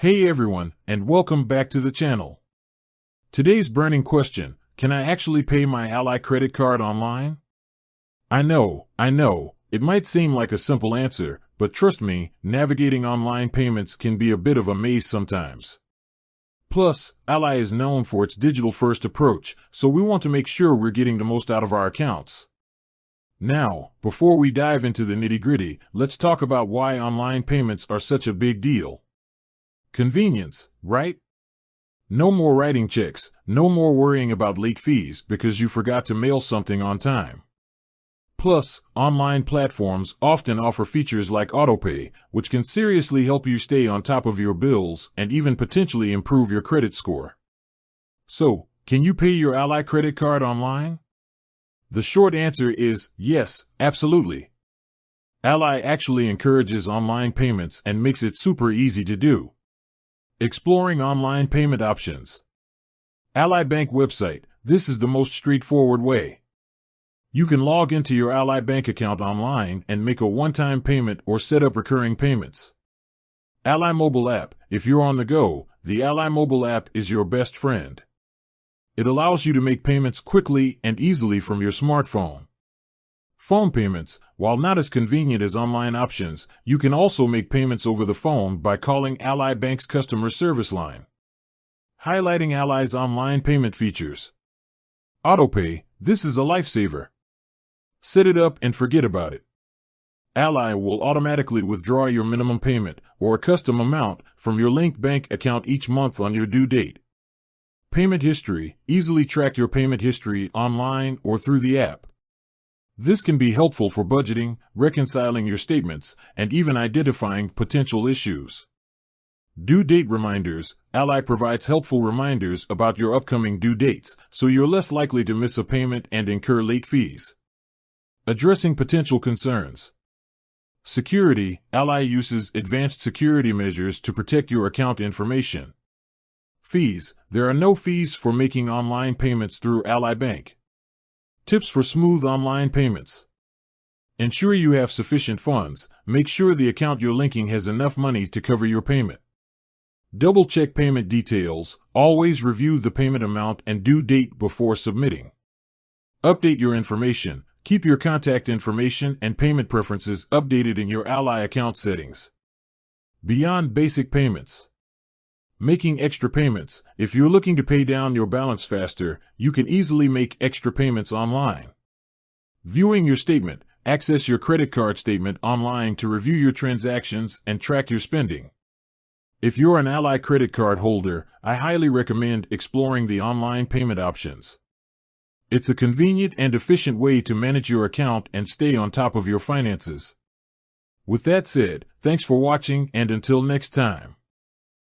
Hey everyone, and welcome back to the channel. Today's burning question: can I actually pay my Ally credit card online? I know, it might seem like a simple answer, but trust me, navigating online payments can be a bit of a maze sometimes. Plus, Ally is known for its digital-first approach, so we want to make sure we're getting the most out of our accounts. Now, before we dive into the nitty-gritty, let's talk about why online payments are such a big deal. Convenience, right? No more writing checks, no more worrying about late fees because you forgot to mail something on time. Plus, online platforms often offer features like autopay, which can seriously help you stay on top of your bills and even potentially improve your credit score. So, can you pay your Ally credit card online? The short answer is yes, absolutely. Ally actually encourages online payments and makes it super easy to do. Exploring online payment options. Ally Bank website. This is the most straightforward way. You can log into your Ally Bank account online and make a one-time payment or set up recurring payments. Ally mobile app. If you're on the go, the Ally mobile app is your best friend. It allows you to make payments quickly and easily from your smartphone. Phone payments. While not as convenient as online options, you can also make payments over the phone by calling Ally Bank's customer service line. Highlighting Ally's online payment features. Autopay. This is a lifesaver. Set it up and forget about it. Ally will automatically withdraw your minimum payment or a custom amount from your linked bank account each month on your due date. Payment history. Easily track your payment history online or through the app. This can be helpful for budgeting, reconciling your statements, and even identifying potential issues. Due date reminders. Ally provides helpful reminders about your upcoming due dates, so you're less likely to miss a payment and incur late fees. Addressing potential concerns. Security. Ally uses advanced security measures to protect your account information. Fees. There are no fees for making online payments through Ally Bank. Tips for smooth online payments. Ensure you have sufficient funds. Make sure the account you're linking has enough money to cover your payment. Double-check payment details. Always review the payment amount and due date before submitting. Update your information. Keep your contact information and payment preferences updated in your Ally account settings. Beyond basic payments. Making extra payments. If you're looking to pay down your balance faster, you can easily make extra payments online. Viewing your statement. Access your credit card statement online to review your transactions and track your spending. If you're an Ally credit card holder, I highly recommend exploring the online payment options. It's a convenient and efficient way to manage your account and stay on top of your finances. With that said, thanks for watching, and until next time.